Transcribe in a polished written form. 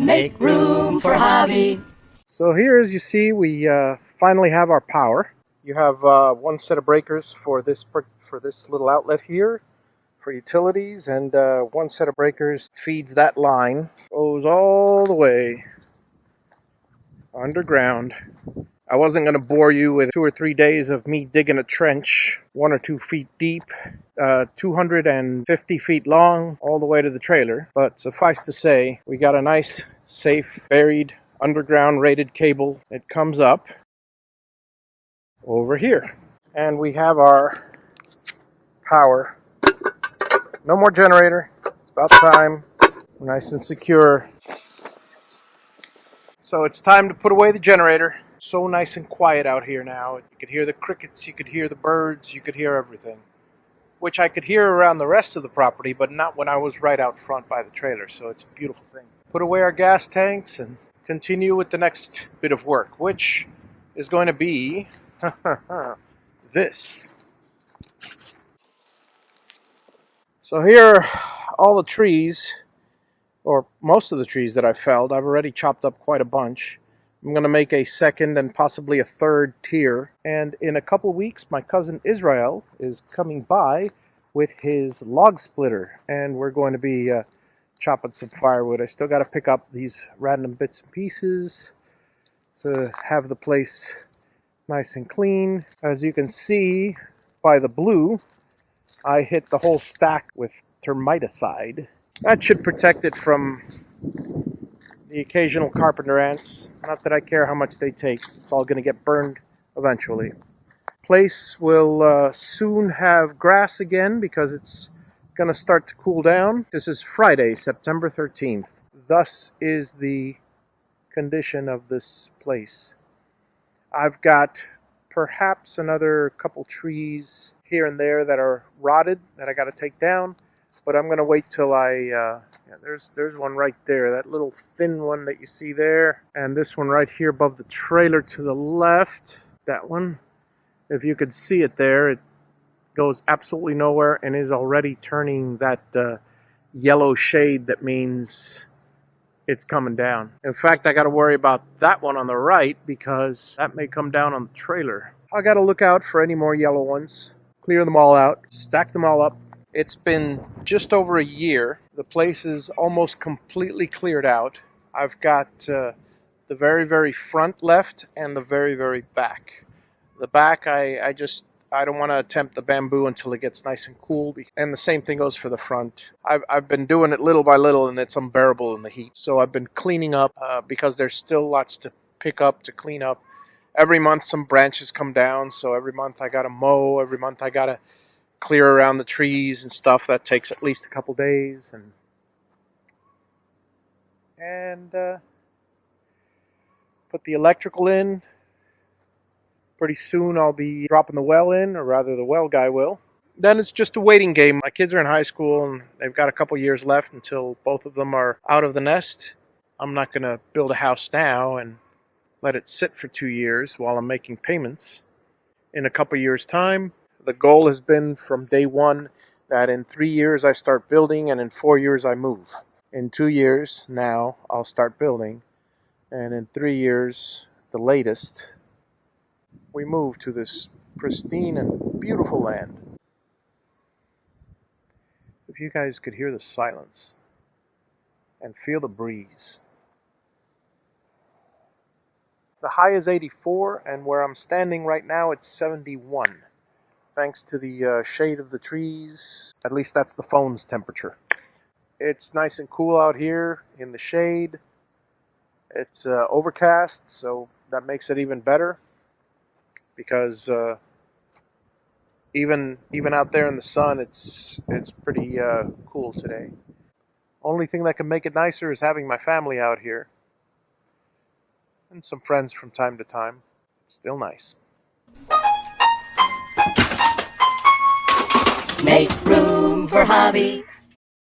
Make room for Javi. So here, as you see, we finally have our power. You have one set of breakers for this little outlet here for utilities, and one set of breakers feeds that line, goes all the way underground. I wasn't going to bore you with 2 or 3 days of me digging a trench 1 or 2 feet deep, 250 feet long, all the way to the trailer. But suffice to say, we got a nice, safe, buried, underground rated cable. It comes up over here. And we have our power. No more generator. It's about time. Nice and secure. So it's time to put away the generator. So nice and quiet out here now. You could hear the crickets, you could hear the birds, you could hear everything. Which I could hear around the rest of the property, but not when I was right out front by the trailer. So it's a beautiful thing. Put away our gas tanks and continue with the next bit of work, which is going to be this. So here, all the trees, or most of the trees that I felled, I've already chopped up quite a bunch. I'm going to make a second and possibly a third tier. And in a couple of weeks, my cousin Israel is coming by with his log splitter. And we're going to be chopping some firewood. I still got to pick up these random bits and pieces to have the place nice and clean. As you can see by the blue, I hit the whole stack with termiticide. That should protect it from the occasional carpenter ants. Not that I care how much they take. It's all going to get burned eventually. Place will soon have grass again because it's going to start to cool down. This is Friday, September 13th. Thus is the condition of this place. I've got perhaps another couple trees here and there that are rotted that I got to take down. But I'm going to wait till there's one right there, that little thin one that you see there. And this one right here above the trailer to the left, that one. If you could see it there, it goes absolutely nowhere and is already turning that yellow shade that means it's coming down. In fact, I got to worry about that one on the right because that may come down on the trailer. I got to look out for any more yellow ones, clear them all out, stack them all up. It's been just over a year. The place is almost completely cleared out. I've got the very, very front left and the very, very back. The back, I don't want to attempt the bamboo until it gets nice and cool. And the same thing goes for the front. I've been doing it little by little, and it's unbearable in the heat. So I've been cleaning up because there's still lots to pick up, to clean up. Every month some branches come down, so every month I got to mow. Every month I got to clear around the trees and stuff. That takes at least a couple days. And put the electrical in. Pretty soon I'll be dropping the well in, or rather the well guy will. Then it's just a waiting game. My kids are in high school and they've got a couple years left until both of them are out of the nest. I'm not going to build a house now and let it sit for 2 years while I'm making payments. In a couple years' time, the goal has been from day one that in 3 years I start building and in 4 years I move. In 2 years now I'll start building, and in 3 years, the latest, we move to this pristine and beautiful land. If you guys could hear the silence and feel the breeze. The high is 84, and where I'm standing right now, it's 71. Thanks to the shade of the trees. At least that's the phone's temperature. It's nice and cool out here in the shade. It's overcast, so that makes it even better. Because even out there in the sun, it's pretty cool today. Only thing that can make it nicer is having my family out here. And some friends from time to time. It's still nice. Make room for Javi.